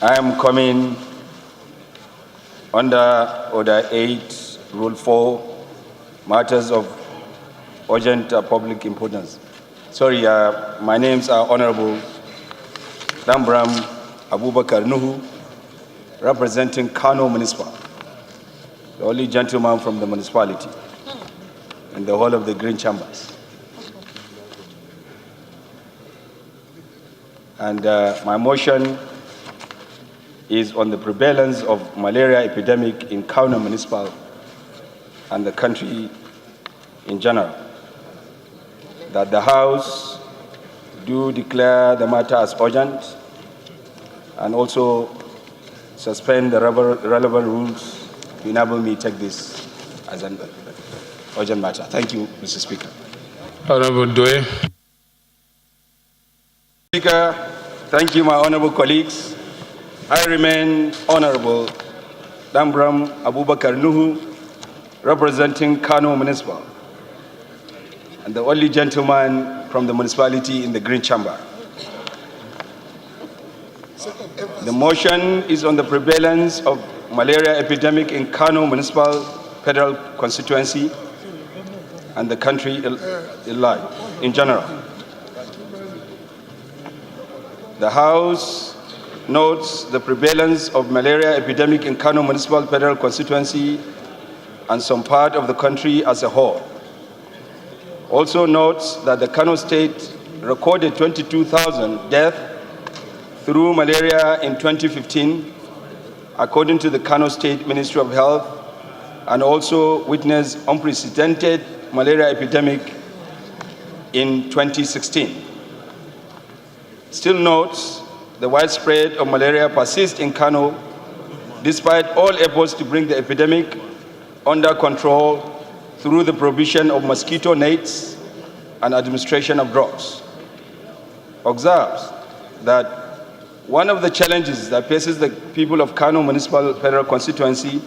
I am coming under Order 8, Rule 4, matters of urgent public importance. Sorry, my names are Honorable Danburam Abubakar Nuhu, representing Kano Municipal, the only gentleman from the municipality in the whole of the Green Chambers. And my motion is on the prevalence of malaria epidemic in Kano Municipal and the country in general. That the House do declare the matter as urgent and also suspend the relevant rules to enable me to take this as an urgent matter. Thank you, Mr. Speaker. Honorable Dwe. Speaker, thank you, my honorable colleagues. I remain Honorable Danburam Abubakar Nuhu, representing Kano Municipal, and the only gentleman from the municipality in the Green Chamber. The motion is on the prevalence of malaria epidemic in Kano Municipal Federal Constituency and the country in general. The House notes the prevalence of malaria epidemic in Kano Municipal Federal Constituency and some part of the country as a whole. Also notes that the Kano State recorded 22,000 deaths through malaria in 2015, according to the Kano State Ministry of Health, and also witnessed unprecedented malaria epidemic in 2016. Still notes the widespread of malaria persists in Kano despite all efforts to bring the epidemic under control through the provision of mosquito nets and administration of drugs. Observes that one of the challenges that faces the people of Kano Municipal Federal Constituency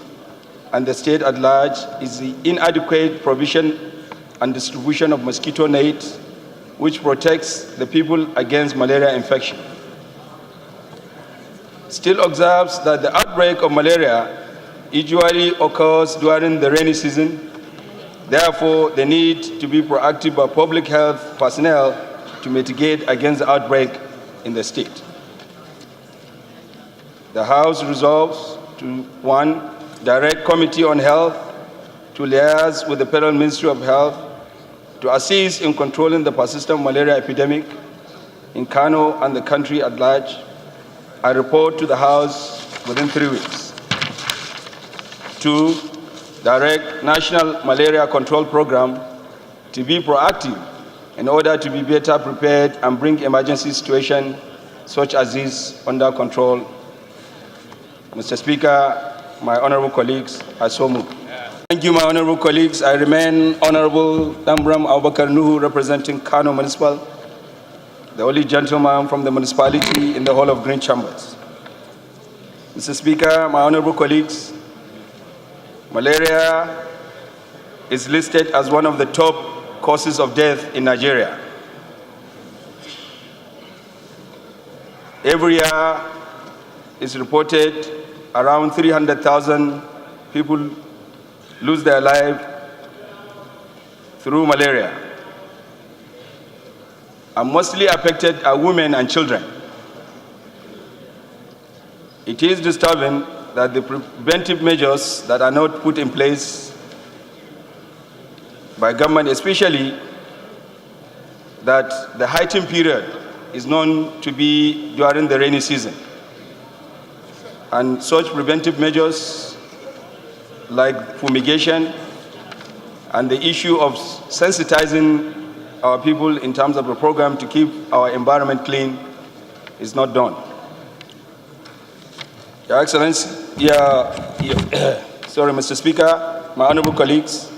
and the state at large is the inadequate provision and distribution of mosquito nets, which protects the people against malaria infection. Still observes that the outbreak of malaria usually occurs during the rainy season. Therefore, the need to be proactive by public health personnel to mitigate against the outbreak in the state. The House resolves to, 1, direct Committee on Health to liaise with the Federal Ministry of Health to assist in controlling the persistent malaria epidemic in Kano and the country at large. I report to the House within 3 weeks. 2, direct National Malaria Control Program to be proactive in order to be better prepared and bring emergency situations such as this under control. Mr. Speaker, my honorable colleagues, I so move. Thank you, my honorable colleagues. I remain Honorable Danburam Abubakar Nuhu, representing Kano Municipal, the only gentleman from the municipality in the whole of Green Chambers. Mr. Speaker, my honorable colleagues, malaria is listed as one of the top causes of death in Nigeria. Every year is reported around 300,000 people lose their life through malaria. And mostly affected are women and children. It is disturbing that the preventive measures that are not put in place by government, especially that the heightened period is known to be during the rainy season. And such preventive measures like fumigation and the issue of sensitizing our people in terms of a program to keep our environment clean is not done. Your Excellency, sorry, Mr. Speaker, my honorable colleagues,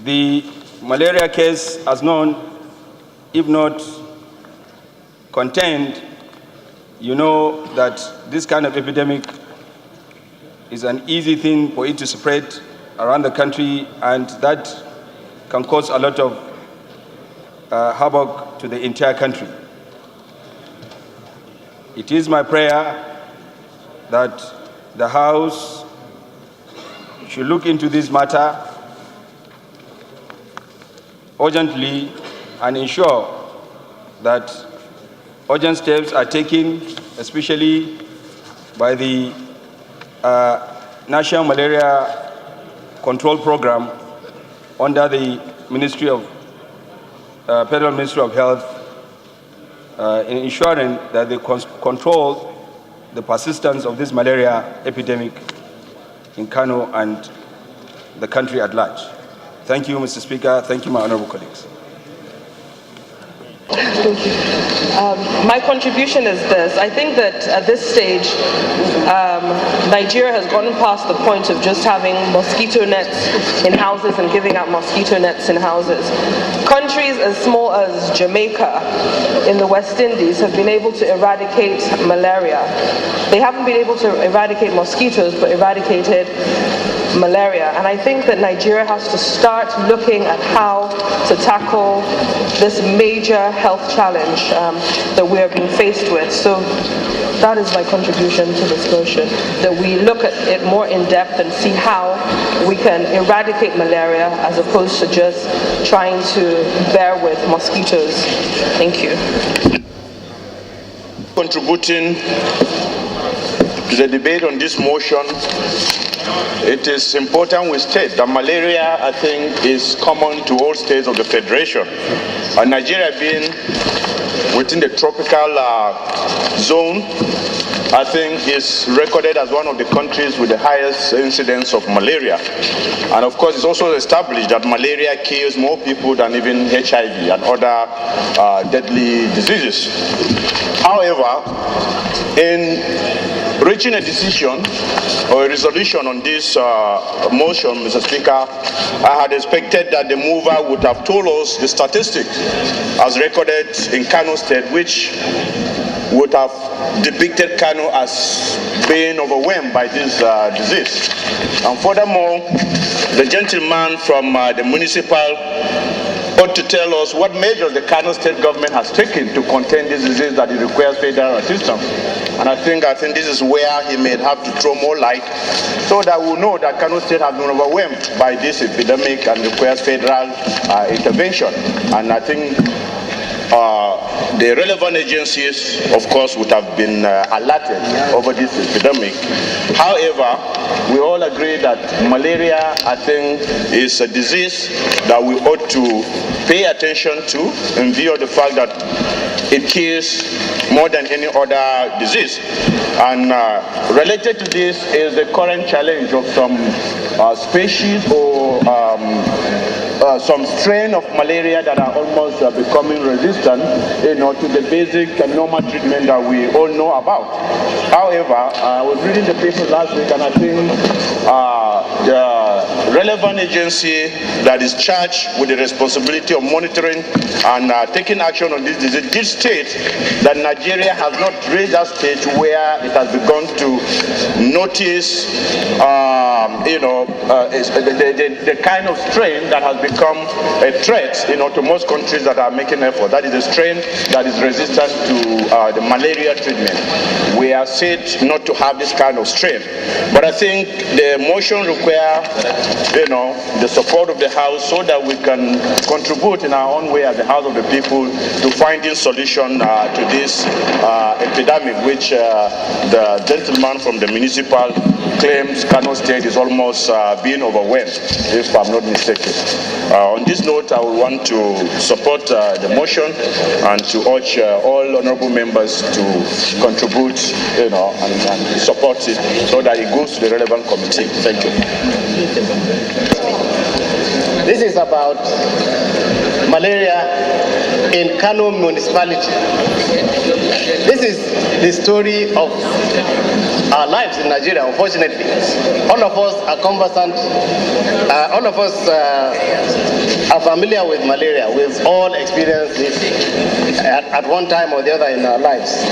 the malaria case as known, if not contained, you know that this kind of epidemic is an easy thing for it to spread around the country, and that can cause a lot of havoc to the entire country. It is my prayer that the House should look into this matter urgently and ensure that urgent steps are taken, especially by the National Malaria Control Program under the Federal Ministry of Health, in ensuring that they control the persistence of this malaria epidemic in Kano and the country at large. Thank you, Mr. Speaker. Thank you, my honorable colleagues. Thank you. My contribution is this. I think that at this stage, Nigeria has gotten past the point of just having mosquito nets in houses and giving out mosquito nets in houses. Countries as small as Jamaica in the West Indies have been able to eradicate malaria. They haven't been able to eradicate mosquitoes, but eradicated malaria. And I think that Nigeria has to start looking at how to tackle this major health challenge that we are being faced with. So that is my contribution to this motion, that we look at it more in depth and see how we can eradicate malaria as opposed to just trying to bear with mosquitoes. Thank you. Contributing to the debate on this motion, it is important we state that malaria, I think, is common to all states of the Federation. And Nigeria being within the tropical zone, I think is recorded as one of the countries with the highest incidence of malaria. And of course, it's also established that malaria kills more people than even HIV and other deadly diseases. However, in reaching a decision or a resolution on this motion, Mr. Speaker, I had expected that the mover would have told us the statistics as recorded in Kano State, which would have depicted Kano as being overwhelmed by this disease. And furthermore, the gentleman from the municipal ought to tell us what measures the Kano State government has taken to contain this disease that it requires federal assistance. And I think this is where he may have to throw more light so that we'll know that Kano State has been overwhelmed by this epidemic and requires federal intervention. And I think the relevant agencies, of course, would have been alerted over this epidemic. However, we all agree that malaria, I think, is a disease that we ought to pay attention to in view of the fact that it kills more than any other disease. And related to this is the current challenge of some species or some strain of malaria that are almost becoming resistant, to the basic and normal treatment that we all know about. However, I was reading the paper last week, and I think the relevant agency that is charged with the responsibility of monitoring and taking action on this disease did state that Nigeria has not reached that stage where it has begun to notice, the kind of strain that has become a threat, to most countries that are making effort. That is a strain that is resistant to the malaria treatment. We are said not to have this kind of strain. But I think the motion requires, the support of the House so that we can contribute in our own way as the House of the People to finding solution to this epidemic, which the gentleman from the municipal claims Kano State is almost being overwhelmed, if I'm not mistaken. On this note, I would want to support the motion and to urge all honorable members to contribute, and support it so that it goes to the relevant committee. Thank you. This is about malaria in Kano municipality. This is the story of our lives in Nigeria, unfortunately. All of us are conversant, all of us are familiar with malaria. We've all experienced this at one time or the other in our lives.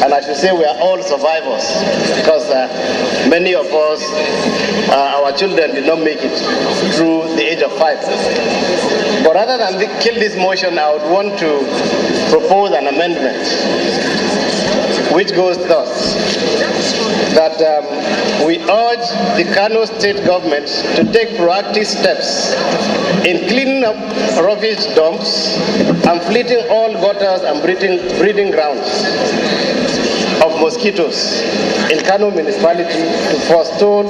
And I should say we are all survivors, because many of us, our children did not make it through the age of 5. But rather than kill this motion, I would want to propose an amendment which goes thus, that we urge the Kano State government to take proactive steps in cleaning up rubbish dumps and fleeting all gutters and breeding grounds of mosquitoes in Kano municipality to forestall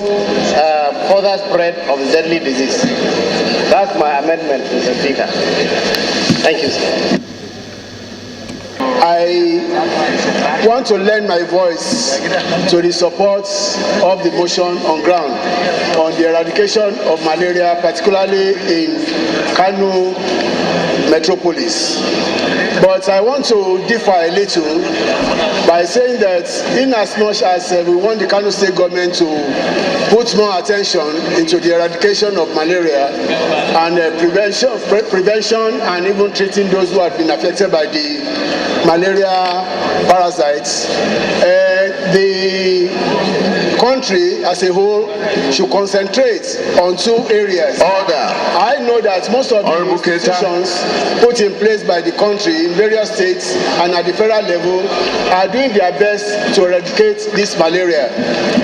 further spread of the deadly disease. That's my amendment, Mr. Speaker. Thank you, sir. I want to lend my voice to the support of the motion on ground on the eradication of malaria, particularly in Kano metropolis. But I want to differ a little by saying that in as much as we want the Kano State government to put more attention into the eradication of malaria and prevention and even treating those who have been affected by the malaria parasites, the country as a whole should concentrate on two areas. Order. I know that most of the institutions put in place by the country in various states and at the federal level are doing their best to eradicate this malaria.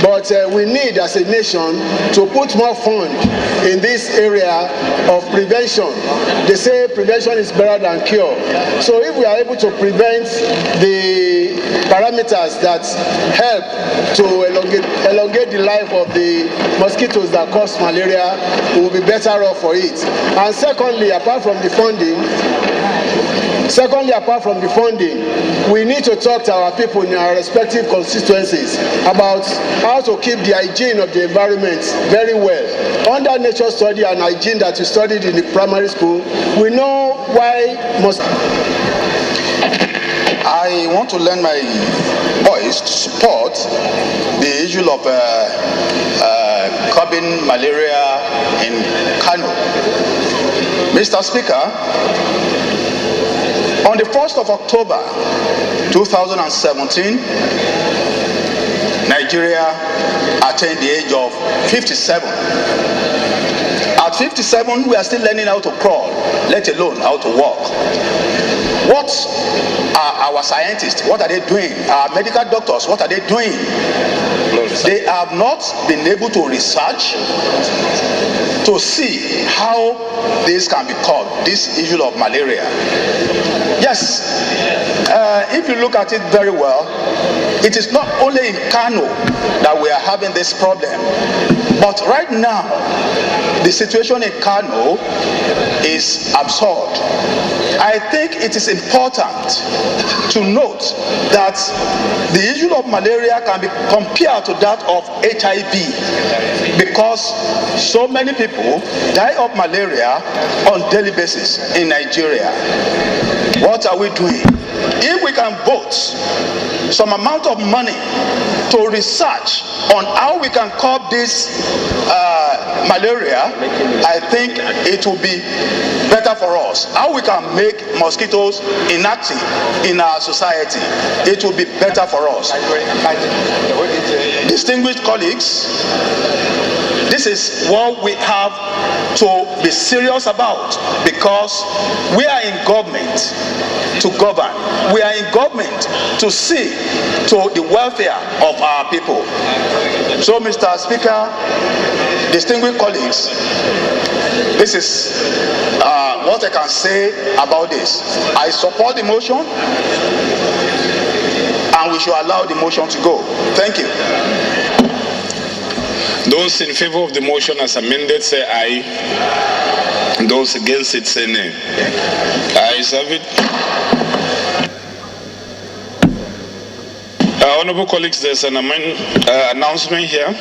But we need as a nation to put more funds in this area of prevention. They say prevention is better than cure. So if we are able to prevent the parameters that help to elongate the life of the mosquitoes that cause malaria, we will be better off for it. And secondly, apart from the funding, we need to talk to our people in our respective constituencies about how to keep the hygiene of the environment very well. Under nature study and hygiene that we studied in the primary school, we know why I want to lend my voice to support the issue of curbing malaria in Kano. Mr. Speaker, on the 1st of October 2017, Nigeria attained the age of 57. At 57, we are still learning how to crawl, let alone how to walk. What are our scientists? What are they doing? Our medical doctors, what are they doing? They have not been able to research to see how this can be curbed, this issue of malaria. Yes, if you look at it very well, it is not only in Kano that we are having this problem, but right now, the situation in Kano is absurd. I think it is important to note that the issue of malaria can be compared to that of HIV, because so many people die of malaria on a daily basis in Nigeria. What are we doing? If we can vote some amount of money to research on how we can curb this malaria, I think it will be better for us. How we can make mosquitoes inactive in our society, it will be better for us. Distinguished colleagues, this is what we have to be serious about, because we are in government to govern. We are in government to see to the welfare of our people. So, Mr. Speaker, distinguished colleagues, this is what I can say about this. I support the motion, and we should allow the motion to go. Thank you. Those in favor of the motion as amended say aye. Those against it say nay. Ayes have it. Honorable colleagues, there's an announcement here.